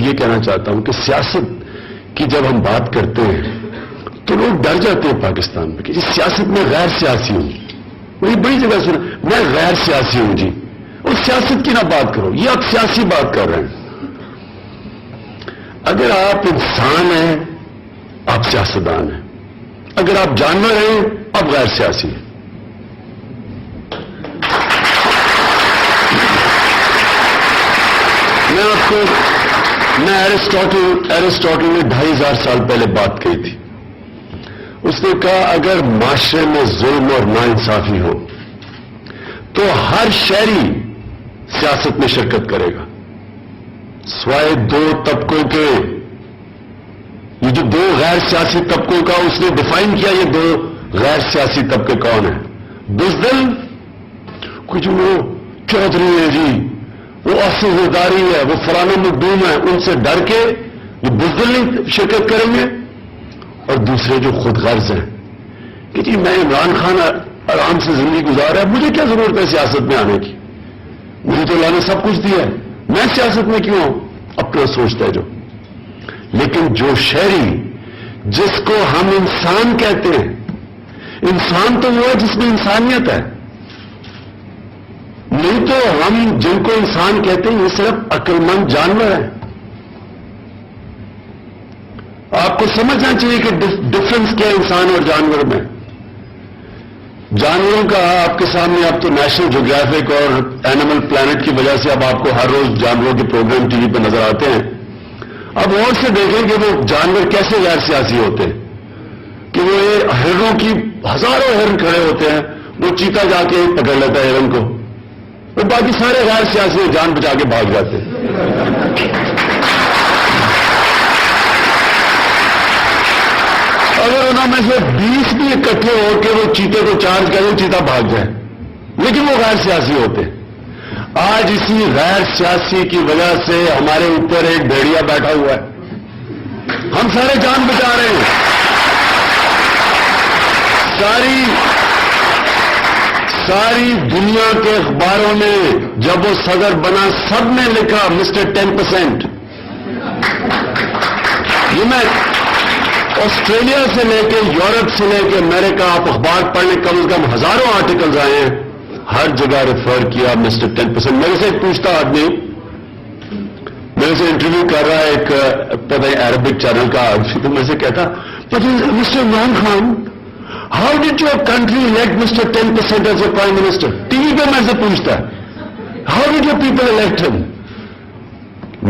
یہ کہنا چاہتا ہوں کہ سیاست کی جب ہم بات کرتے ہیں تو لوگ ڈر جاتے ہیں پاکستان میں کہ جی سیاست میں غیر سیاسی ہوں. وہی بڑی جگہ سنا میں غیر سیاسی ہوں جی. اور سیاست کی نہ بات کرو, یہ آپ سیاسی بات کر رہے ہیں. اگر آپ انسان ہیں آپ سیاستدان ہیں, اگر آپ جانور ہیں آپ غیر سیاسی ہیں. میں ایرسٹاٹل نے 2500 سال پہلے بات کہی تھی. اس نے کہا اگر معاشرے میں ظلم اور ناانصافی ہو تو ہر شہری سیاست میں شرکت کرے گا سوائے 2 طبقوں کے. یہ جو 2 غیر سیاسی طبقوں کا اس نے ڈیفائن کیا, یہ 2 غیر سیاسی طبقے کون ہیں؟ بزدل, کچھ وہ چودھری ہے جی, وہ اصلداری ہے, وہ فلانا مخدوم ہے, ان سے ڈر کے وہ بزدل نہیں شرکت کریں گے. اور دوسرے جو خود غرض ہیں کہ جی میں عمران خان آرام سے زندگی گزار رہا ہے, مجھے کیا ضرورت ہے سیاست میں آنے کی, مجھے تو اللہ نے سب کچھ دیا ہے, میں سیاست میں کیوں ہوں, اپنا سوچتا ہے جو. لیکن جو شہری جس کو ہم انسان کہتے ہیں, انسان تو وہ ہے جس میں انسانیت ہے, نہیں تو ہم جن کو انسان کہتے ہیں یہ صرف عقل مند جانور ہیں. آپ کو سمجھنا چاہیے کہ ڈفرنس کیا ہے انسان اور جانور میں. جانوروں کا آپ کے سامنے اب تو نیشنل جیوگرافک اور اینیمل پلانٹ کی وجہ سے اب آپ کو ہر روز جانوروں کے پروگرام ٹی وی پہ نظر آتے ہیں. اب اور سے دیکھیں کہ وہ جانور کیسے غیر سیاسی ہوتے ہیں, کہ وہ ہرنوں کی ہزاروں ہرن کھڑے ہوتے ہیں, وہ چیتا جا کے پکڑ لیتا ہے ہرن کو, اور باقی سارے غیر سیاسی جان بچا کے بھاگ جاتے ہیں. اگر انہوں میں سے 20 بھی اکٹھے ہو کے وہ چیتے کو چارج کریں, چیتا بھاگ جائے, لیکن وہ غیر سیاسی ہوتے. آج اسی غیر سیاسی کی وجہ سے ہمارے اوپر ایک بھیڑیا بیٹھا ہوا ہے, ہم سارے جان بچا رہے ہیں. ساری دنیا کے اخباروں نے جب وہ صدر بنا سب نے لکھا مسٹر 10%. یہ میں آسٹریلیا سے لے کے یورپ سے لے کے امریکہ, آپ اخبار پڑھنے کم از کم ہزاروں آرٹیکلز آئے ہیں, ہر جگہ ریفر کیا مسٹر 10%. میرے سے ایک پوچھتا آدمی, میرے سے انٹرویو کر رہا ہے ایک پتہ عربک چینل کا, تو میں سے کہتا mister Imran Khan how did your country elect mister 10% as a prime minister. T V پہ میں سے پوچھتا ہے how did your people elect him.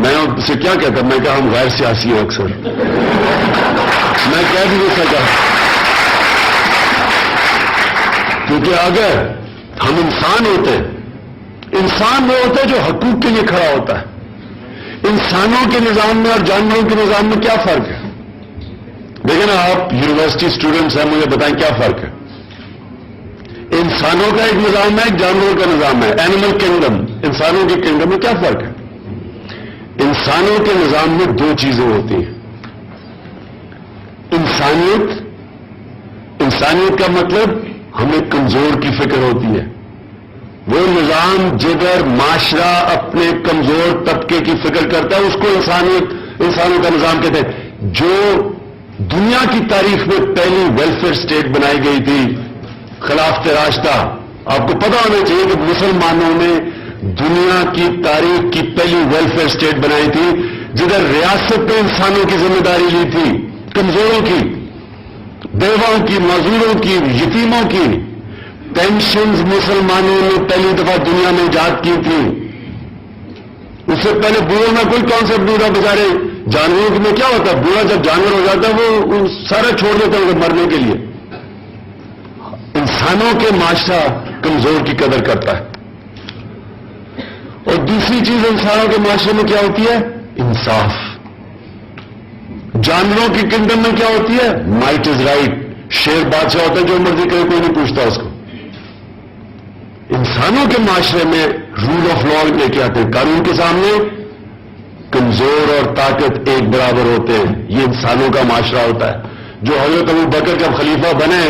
میں اسے کیا کہتا, میں کہا ہم غیر سیاسی ہیں اکثر. میں کہہ بھی نہیں سکا, کیونکہ اگر ہم انسان ہوتے, انسان وہ ہوتا ہے جو حقوق کے لیے کھڑا ہوتا ہے. انسانوں کے نظام میں اور جانوروں کے نظام میں کیا فرق ہے؟ دیکھیں نا, آپ یونیورسٹی اسٹوڈنٹس ہیں, مجھے بتائیں کیا فرق ہے. انسانوں کا ایک نظام ہے, ایک جانوروں کا نظام ہے, اینیمل کنگڈم, انسانوں کے کنگڈم میں کیا فرق ہے؟ انسانوں کے نظام میں 2 چیزیں ہوتی ہیں. انسانیت کا مطلب ہمیں کمزور کی فکر ہوتی ہے. وہ نظام جدھر معاشرہ اپنے کمزور طبقے کی فکر کرتا ہے اس کو انسانوں کا نظام کہتے ہیں. جو دنیا کی تاریخ میں پہلی ویلفیئر اسٹیٹ بنائی گئی تھی, خلافت راشدہ, آپ کو پتا ہونا چاہیے کہ مسلمانوں نے دنیا کی تاریخ کی پہلی ویلفیئر اسٹیٹ بنائی تھی, جدھر ریاست نے انسانوں کی ذمہ داری لی تھی, کمزوروں کی, بیواؤں کی, معذوروں کی, یتیموں کی. پینشنز مسلمانوں نے پہلی دفعہ دنیا میں ایجاد کی تھی. اس سے پہلے بوڑھوں میں کوئی کانسیپٹ نہیں تھا. بیچارے جانوروں میں کیا ہوتا ہے, بوڑھا جب جانور ہو جاتا ہے وہ سارا چھوڑ دیتا ہے مرنے کے لیے. انسانوں کے معاشرہ کمزور کی قدر کرتا ہے. اور دوسری چیز انسانوں کے معاشرے میں کیا ہوتی ہے؟ انصاف. جانوروں کی کنگڈم میں کیا ہوتی ہے؟ Might is right. شیر بادشاہ ہوتا ہے, جو مرضی کرے کوئی نہیں پوچھتا اس کو. انسانوں کے معاشرے میں رول آف لا لے کے آتے ہیں, قانون کے سامنے کمزور اور طاقت ایک برابر ہوتے ہیں. یہ انسانوں کا معاشرہ ہوتا ہے. جو حضرت ابو بکر جب خلیفہ بنے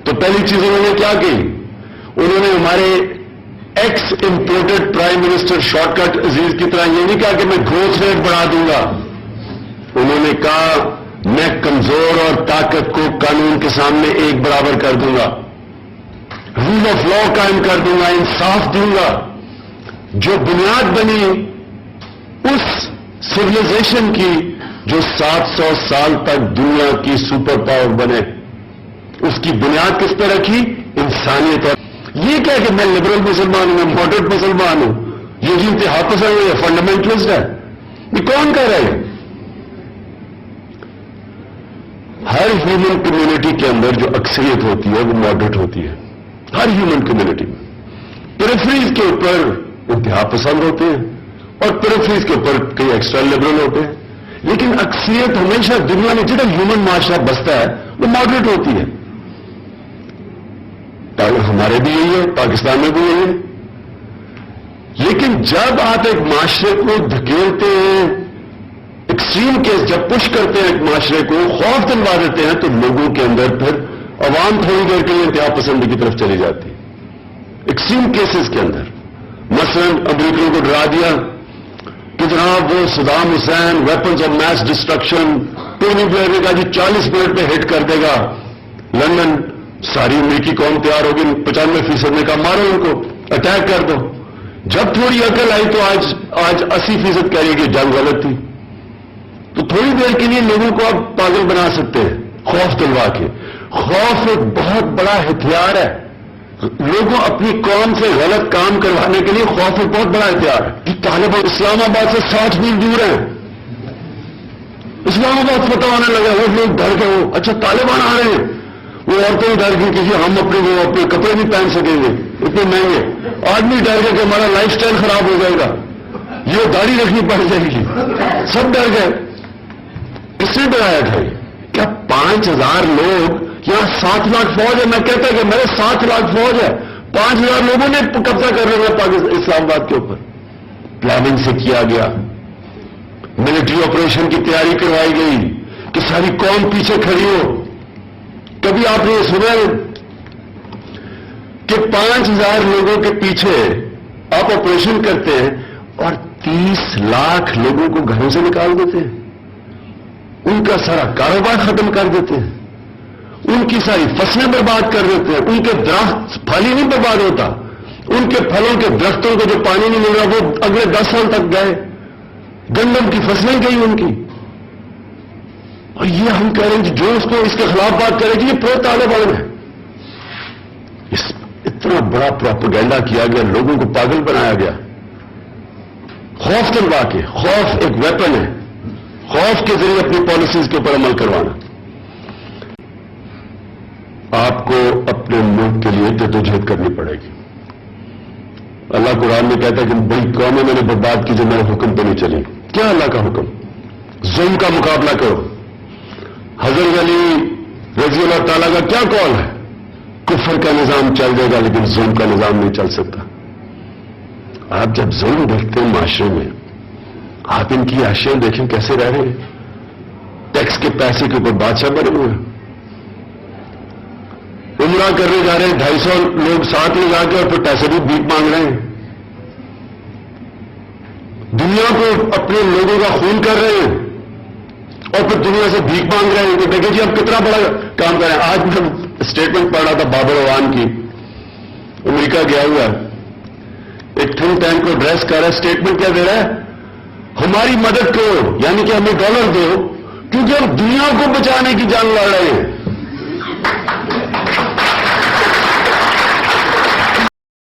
تو پہلی چیز انہوں نے کیا کی, انہوں نے ہمارے ex imported prime minister short cut Aziz کی طرح یہ نہیں کہا کہ میں گروتھ ریٹ بڑھا دوں گا. انہوں نے کہا میں کمزور اور طاقت کو قانون کے سامنے ایک برابر کر دوں گا, رول آف لا قائم کر دوں گا, انصاف دوں گا. جو بنیاد بنی اس سویلائزیشن کی جو 700 سال تک دنیا کی سپر پاور بنے, اس کی بنیاد کس پہ رکھی؟ انسانیت. اور یہ کیا کہ میں لبرل مسلمان ہوں, میں ماڈریٹ مسلمان ہوں, یہ جو انتہا پسند ہے فنڈامنٹلسٹ ہے, یہ کون کہہ رہے ہیں؟ ہر ہیومن کمیونٹی کے اندر جو اکثریت ہوتی ہے وہ ماڈریٹ ہوتی ہے. ہر ہیومن کمیونٹی میں پیریفریز کے اوپر انتہا پسند ہوتے ہیں اور پیریفریز کے اوپر کئی ایکسٹرا لبرل ہوتے ہیں, لیکن اکثریت ہمیشہ دنیا میں جتنا ہیومن معاشرہ بستا ہے وہ ماڈریٹ ہوتی ہے. ہمارے بھی یہی ہے, پاکستان میں بھی یہی ہے. لیکن جب آپ ایک معاشرے کو دھکیلتے ہیں, ایکسٹریم کیس جب پش کرتے ہیں ایک معاشرے کو, خوف دلوا دیتے ہیں, تو لوگوں کے اندر پھر عوام تھوڑی دیر کے لیے انتہا پسندی کی طرف چلی جاتی ہے. ایکسٹریم کیسز کے اندر مثلا امریکیوں کو ڈرا دیا کہ جناب وہ Saddam Hussein weapons of mass destruction, Tony Blair نے کہا جی 40 منٹ پہ ہٹ کر دے گا لندن, ساری امریکی قوم تیار ہوگی, 95% نے کہا مارو ان کو, اٹیک کر دو. جب تھوڑی عقل آئی تو آج 80% کہہ رہی ہے کہ جنگ غلط تھی. تو تھوڑی دیر کے لیے لوگوں کو آپ پاگل بنا سکتے ہیں خوف دلوا کے. خوف ایک بہت بڑا ہتھیار ہے. لوگوں اپنی قوم سے غلط کام کروانے کے لیے خوف ایک بہت بڑا ہتھیار ہے. کہ طالبان اسلام آباد سے 60 میل دور ہیں, اسلام آباد فتح آنے لگا, وہ لوگ ڈر گئے, وہ اچھا طالبان آ رہے ہیں, وہ عورتیں ڈر گئی کہ ہم اپنے کپڑے نہیں پہن سکیں گے اتنے مہنگے. آدمی ڈر گئے کہ ہمارا لائف سٹائل خراب ہو جائے گا, یہ داڑھی رکھنی پڑ جائے گی. سب ڈر گئے. کس نے ڈرایا تھا؟ کیا 5000 لوگ, یہاں 7 لاکھ فوج ہے, میں کہتا کہ میرے 7 لاکھ فوج ہے, 5000 لوگوں نے قبضہ کر رہا پاکستان اسلام آباد کے اوپر. پلاننگ سے کیا گیا, ملٹری آپریشن کی تیاری کروائی گئی کہ ساری قوم پیچھے کھڑی ہو. کبھی آپ نے یہ سنا کہ 5000 لوگوں کے پیچھے آپ آپریشن کرتے ہیں اور 30 لاکھ لوگوں کو گھروں سے نکال دیتے ہیں, ان کا سارا کاروبار ختم کر دیتے ہیں, ان کی ساری فصلیں برباد کر دیتے ہیں, ان کے درخت پھل ہی نہیں برباد ہوتا, ان کے پھلوں کے درختوں کو جو پانی نہیں مل رہا وہ اگلے 10 سال تک گئے, گندم کی فصلیں گئی ان کی. اور یہ ہم کہہ رہے ہیں کہ جو اس کو اس کے خلاف بات کرے گی یہ پرو طالبان ہے. اتنا بڑا پروپیگنڈا کیا گیا, لوگوں کو پاگل بنایا گیا خوف دلوا کے. خوف ایک ویپن ہے, خوف کے ذریعے اپنی پالیسیز کے اوپر عمل کروانا. آپ کو اپنے ملک کے لیے جدوجہد کرنی پڑے گی. اللہ قرآن میں کہتا ہے کہ بڑی قومیں میں نے برباد کی جو میرے حکم پہ نہیں چلی. کیا اللہ کا حکم؟ ظلم کا مقابلہ کرو. حضرت علی رضی اللہ تعالیٰ کا کیا قول ہے؟ کفر کا نظام چل جائے گا لیکن ظلم کا نظام نہیں چل سکتا. آپ جب ظلم دیکھتے ہیں معاشرے میں, آپ ان کی اشیاء دیکھیں کیسے رہ رہے ہیں. ٹیکس کے پیسے کے اوپر بادشاہ بنے ہوئے ہیں. عمرہ کرنے جا رہے ہیں, 250 لوگ ساتھ لے جا کے اور پھر پیسے بھی بھیک مانگ رہے ہیں. دنیا کو اپنے لوگوں کا خون کر رہے ہیں اور پھر دنیا سے بھیک مانگ رہے ہیں کہ دیکھیں جی اب کتنا بڑا کام کر رہے ہیں. آج میں اسٹیٹمنٹ پڑھ رہا تھا بابر اوان کی, امریکہ گیا ہوا ہے, ایک تھنک ٹینک کو ایڈریس کر رہا ہے. اسٹیٹمنٹ کیا دے رہا ہے؟ ہماری مدد کرو, یعنی کہ ہمیں ڈالر دو کیونکہ ہم دنیا کو بچانے کی جنگ لڑ رہے ہیں.